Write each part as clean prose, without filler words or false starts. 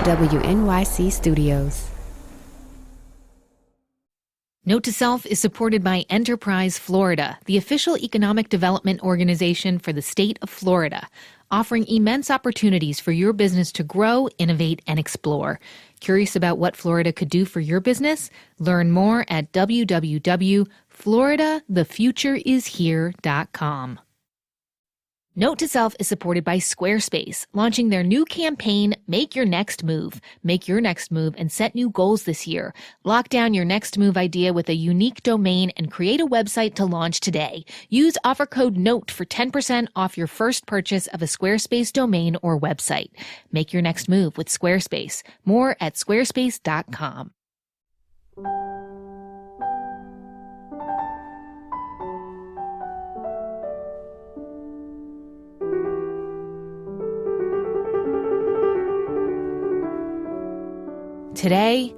WNYC Studios. Note to Self is supported by Enterprise Florida, the official economic development organization for the state of Florida, offering immense opportunities for your business to grow, innovate, and explore. Curious about what Florida could do for your business? Learn more at www.floridathefutureishere.com. Note to Self is supported by Squarespace, launching their new campaign, Make Your Next Move. Make your next move and set new goals this year. Lock down your next move idea with a unique domain and create a website to launch today. Use offer code NOTE for 10% off your first purchase of a Squarespace domain or website. Make your next move with Squarespace. More at squarespace.com. Today,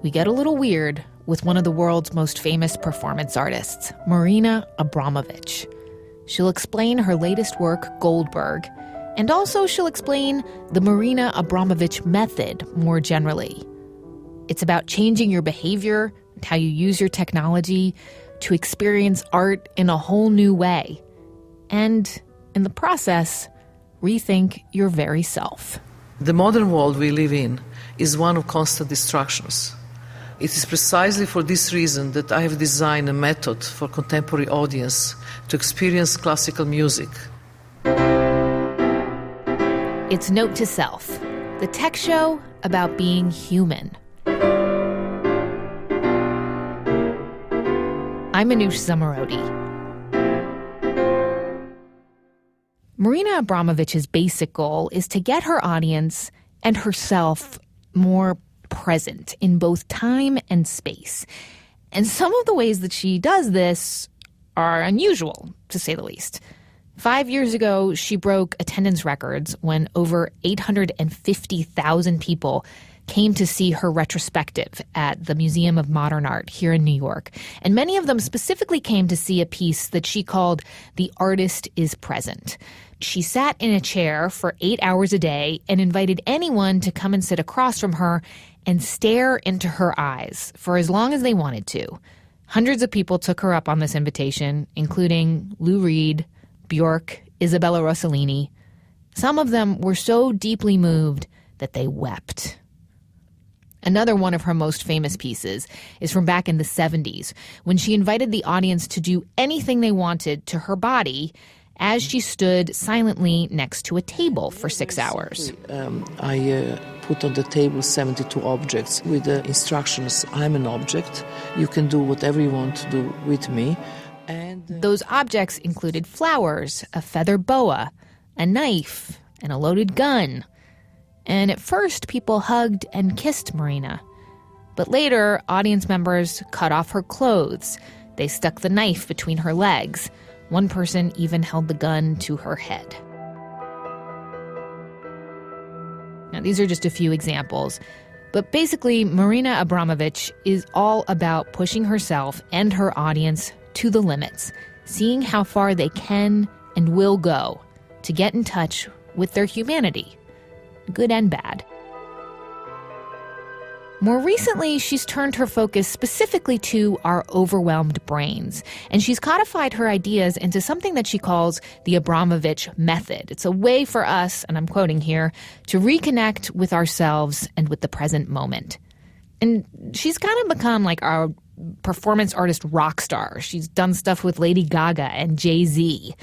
we get a little weird with one of the world's most famous performance artists, Marina Abramović. She'll explain her latest work, Goldberg, and also she'll explain the Marina Abramović method more generally. It's about changing your behavior and how you use your technology to experience art in a whole new way. And in the process, rethink your very self. The modern world we live in is one of constant distractions. It is precisely for this reason that I have designed a method for contemporary audience to experience classical music. It's Note to Self, the tech show about being human. I'm Anoush Zomorodi. Marina Abramović's basic goal is to get her audience and herself more present in both time and space. And some of the ways that she does this are unusual, to say the least. 5 years ago, she broke attendance records when over 850,000 people came to see her retrospective at the Museum of Modern Art here in New York. And many of them specifically came to see a piece that she called The Artist is Present. She sat in a chair for 8 hours a day and invited anyone to come and sit across from her and stare into her eyes for as long as they wanted to. Hundreds of people took her up on this invitation, including Lou Reed, Bjork, Isabella Rossellini. Some of them were so deeply moved that they wept. Another one of her most famous pieces is from back in the 70s, when she invited the audience to do anything they wanted to her body as she stood silently next to a table for 6 hours. I put on the table 72 objects with the instructions, I'm an object, you can do whatever you want to do with me. And those objects included flowers, a feather boa, a knife, and a loaded gun. And at first, people hugged and kissed Marina. But later, audience members cut off her clothes. They stuck the knife between her legs. One person even held the gun to her head. Now, these are just a few examples. But basically, Marina Abramović is all about pushing herself and her audience to the limits, seeing how far they can and will go to get in touch with their humanity, good and bad. More recently, she's turned her focus specifically to our overwhelmed brains, and she's codified her ideas into something that she calls the Abramović method. It's a way for us, and I'm quoting here, to reconnect with ourselves and with the present moment. And she's kind of become like our performance artist rock star. She's done stuff with Lady Gaga and Jay-Z.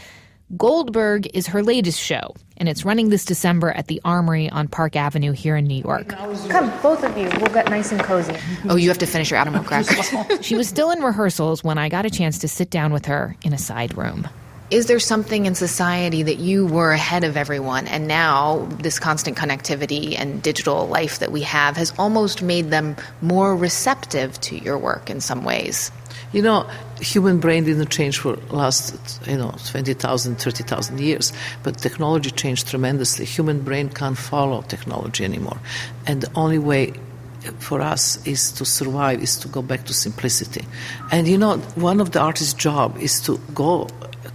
Goldberg is her latest show, and it's running this December at the Armory on Park Avenue here in New York. Come, both of you. We'll get nice and cozy. Oh, you have to finish your animal crackers. She was still in rehearsals when I got a chance to sit down with her in a side room. Is there something in society that you were ahead of everyone, and now this constant connectivity and digital life that we have has almost made them more receptive to your work in some ways? You know, human brain didn't change for last, 20,000, 30,000 years, but technology changed tremendously. Human brain can't follow technology anymore. And the only way for us is to survive, is to go back to simplicity. And one of the artist's job is to go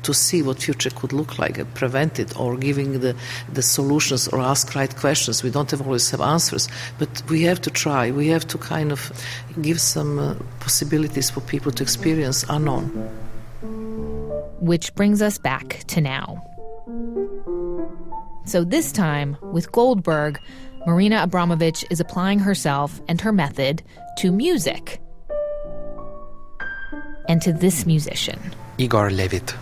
to see what future could look like and prevent it, or giving the solutions or ask right questions. We don't always have answers, but we have to try. We have to kind of give some possibilities for people to experience unknown. Which brings us back to now. So this time, with Goldberg, Marina Abramović is applying herself and her method to music. And to this musician. Igor Levit.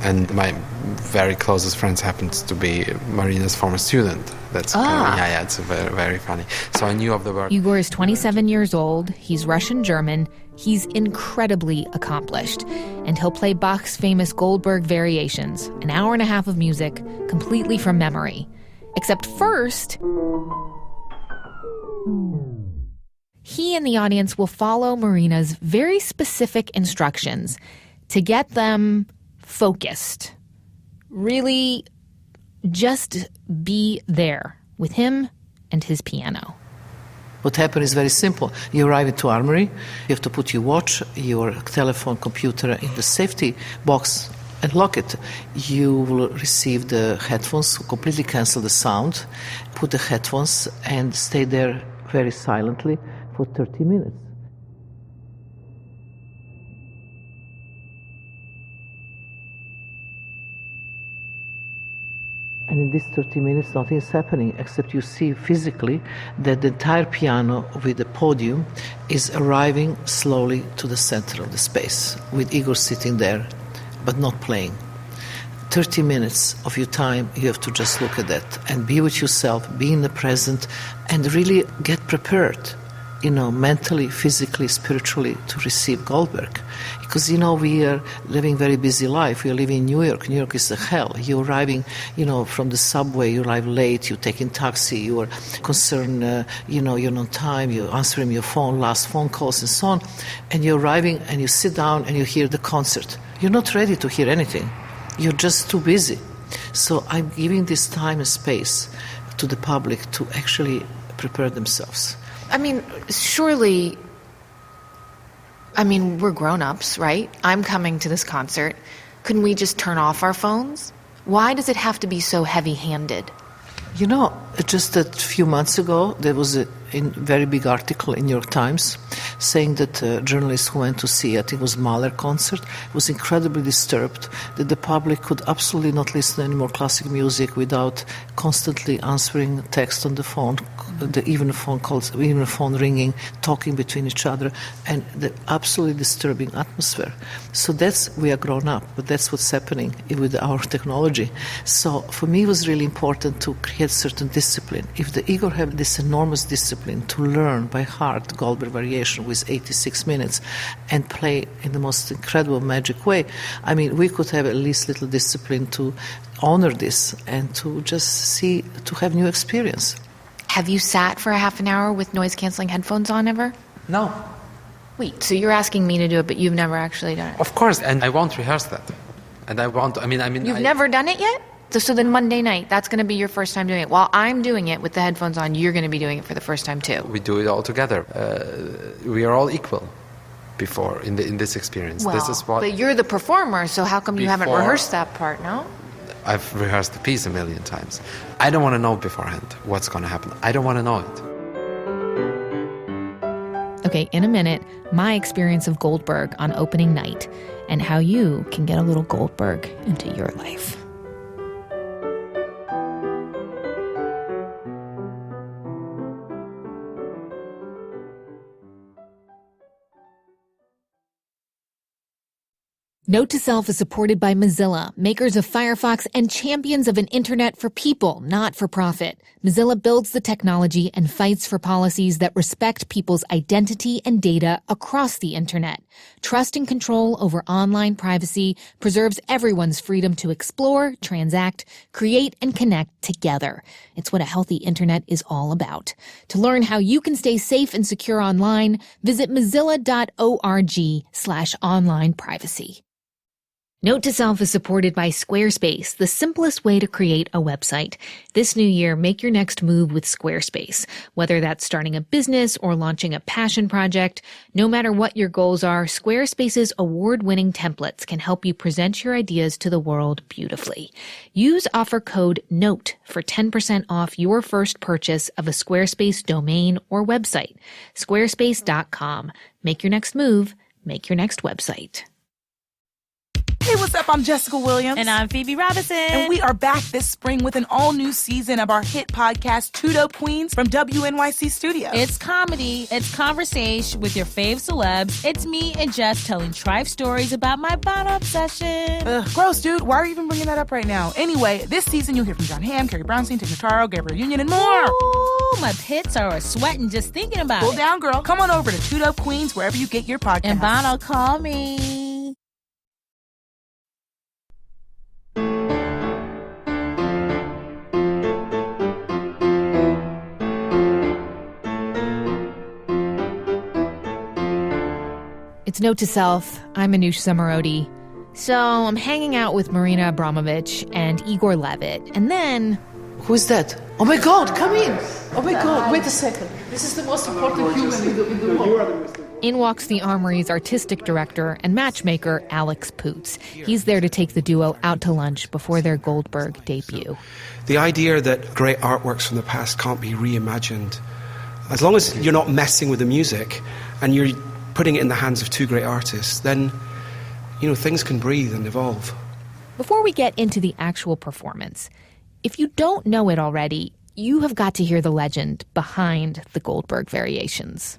And my very closest friends happens to be Marina's former student. That's it's very, very funny. So I knew of the work. Igor is 27 years old. He's Russian-German. He's incredibly accomplished. And he'll play Bach's famous Goldberg Variations, an hour and a half of music, completely from memory. Except first, he and the audience will follow Marina's very specific instructions to get them focused. Really just be there with him and his piano. What happens is very simple. You arrive into Armory, you have to put your watch, your telephone, computer in the safety box and lock it. You will receive the headphones, completely cancel the sound, put the headphones and stay there very silently for 30 minutes. And in these 30 minutes, nothing is happening except you see physically that the entire piano with the podium is arriving slowly to the center of the space, with Igor sitting there, but not playing. 30 minutes of your time, you have to just look at that and be with yourself, be in the present, and really get prepared, mentally, physically, spiritually, to receive Goldberg. Because, we are living very busy life. We are living in New York. New York is a hell. You're arriving, from the subway, you arrive late, you're taking taxi, you are concerned, you're on time, you're answering your phone, last phone calls and so on. And you're arriving and you sit down and you hear the concert. You're not ready to hear anything. You're just too busy. So I'm giving this time and space to the public to actually prepare themselves. Surely, we're grown-ups, right? I'm coming to this concert. Couldn't we just turn off our phones? Why does it have to be so heavy-handed? Just a few months ago, there was a very big article in New York Times saying that a journalist who went to see, I think it was Mahler concert, was incredibly disturbed that the public could absolutely not listen to any more classic music without constantly answering text on the phone, even the phone calls, even the phone ringing, talking between each other, and the absolutely disturbing atmosphere. So we are grown up, but that's what's happening with our technology. So for me, it was really important to create certain discipline. If the Igor had this enormous discipline to learn by heart Goldberg Variation with 86 minutes and play in the most incredible magic way, we could have at least little discipline to honor this and to just to have new experience. Have you sat for a half an hour with noise-canceling headphones on ever? No. Wait, so you're asking me to do it, but you've never actually done it? Of course, and I won't rehearse that. And I won't, You've never done it yet? So then Monday night, that's going to be your first time doing it. While I'm doing it with the headphones on, you're going to be doing it for the first time too. We do it all together. We are all equal before in this experience. Well, this is what. But you're the performer, so how come you haven't rehearsed that part, no? I've rehearsed the piece a million times. I don't want to know beforehand what's going to happen. I don't want to know it. Okay, in a minute, my experience of Goldberg on opening night and how you can get a little Goldberg into your life. Note to Self is supported by Mozilla, makers of Firefox and champions of an internet for people, not for profit. Mozilla builds the technology and fights for policies that respect people's identity and data across the internet. Trust and control over online privacy preserves everyone's freedom to explore, transact, create, and connect together. It's what a healthy internet is all about. To learn how you can stay safe and secure online, visit mozilla.org/online privacy. Note to Self is supported by Squarespace, the simplest way to create a website. This new year, make your next move with Squarespace. Whether that's starting a business or launching a passion project, no matter what your goals are, Squarespace's award-winning templates can help you present your ideas to the world beautifully. Use offer code NOTE for 10% off your first purchase of a Squarespace domain or website. Squarespace.com. Make your next move. Make your next website. Hey, what's up? I'm Jessica Williams. And I'm Phoebe Robinson. And we are back this spring with an all-new season of our hit podcast, Two Dope Queens from WNYC Studios. It's comedy, it's conversation with your fave celebs. It's me and Jess telling trife stories about my bottle obsession. Gross, dude. Why are you even bringing that up right now? Anyway, this season you'll hear from John Hamm, Carrie Brownstein, Tig Notaro, Gabrielle Union, and more. Ooh, my pits are sweating just thinking about Cool it. down, girl. Come on over to Two Dope Queens wherever you get your podcasts. And Bono, call me. It's Note to Self. I'm Anoush Samarodi. So I'm hanging out with Marina Abramović and Igor Levit, and then... Who's that? Oh my God, come in. Oh my God, wait a second. This is the most important human in the world. In walks the Armory's artistic director and matchmaker, Alex Poots. He's there to take the duo out to lunch before their Goldberg debut. The idea that great artworks from the past can't be reimagined, as long as you're not messing with the music and you're putting it in the hands of two great artists, then, things can breathe and evolve. Before we get into the actual performance, if you don't know it already, you have got to hear the legend behind the Goldberg Variations.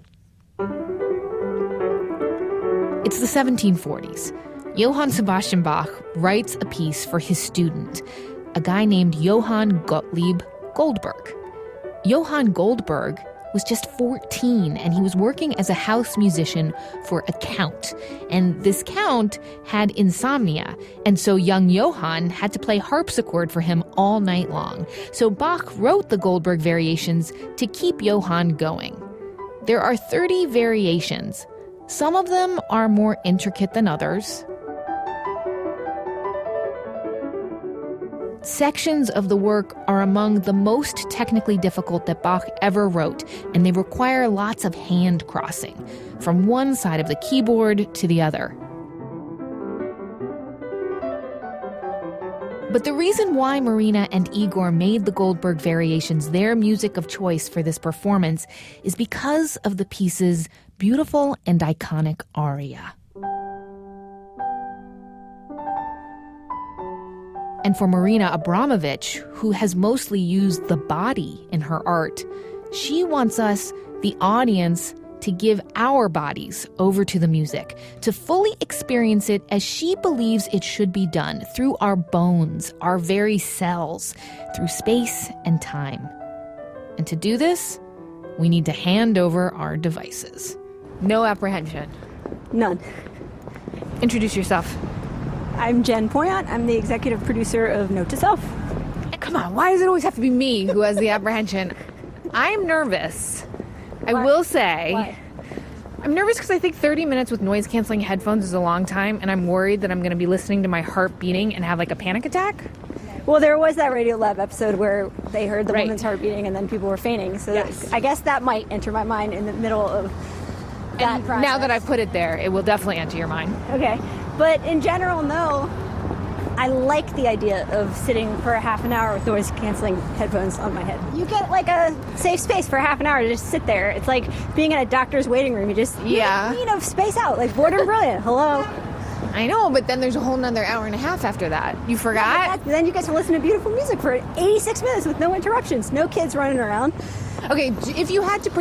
It's the 1740s. Johann Sebastian Bach writes a piece for his student, a guy named Johann Gottlieb Goldberg. Johann Goldberg was just 14, and he was working as a house musician for a count. And this count had insomnia, and so young Johann had to play harpsichord for him all night long. So Bach wrote the Goldberg Variations to keep Johann going. There are 30 variations. Some of them are more intricate than others. Sections of the work are among the most technically difficult that Bach ever wrote, and they require lots of hand crossing, from one side of the keyboard to the other. But the reason why Marina and Igor made the Goldberg Variations their music of choice for this performance is because of the piece's beautiful and iconic aria. And for Marina Abramović, who has mostly used the body in her art, she wants us, the audience, to give our bodies over to the music, to fully experience it as she believes it should be done, through our bones, our very cells, through space and time. And to do this, we need to hand over our devices. No apprehension. None. Introduce yourself. I'm Jen Poyant. I'm the executive producer of Note to Self. Come on, why does it always have to be me who has the apprehension? I'm nervous. I will say. Why? I'm nervous because I think 30 minutes with noise-canceling headphones is a long time, and I'm worried that I'm going to be listening to my heart beating and have like a panic attack. Well, there was that Radio Lab episode where they heard the Right. woman's heart beating and then people were fainting. So Yes. I guess that might enter my mind in the middle of that And process. now that I've put it there, it will definitely enter your mind. Okay. But in general, no. I like the idea of sitting for a half an hour with noise-canceling headphones on my head. You get like a safe space for a half an hour to just sit there. It's like being in a doctor's waiting room. You just, Yeah. space out. Like boredom brilliant. Hello. I know, but then there's a whole nother hour and a half after that. You forgot? Then you get to listen to beautiful music for 86 minutes with no interruptions. No kids running around. Okay, if you had to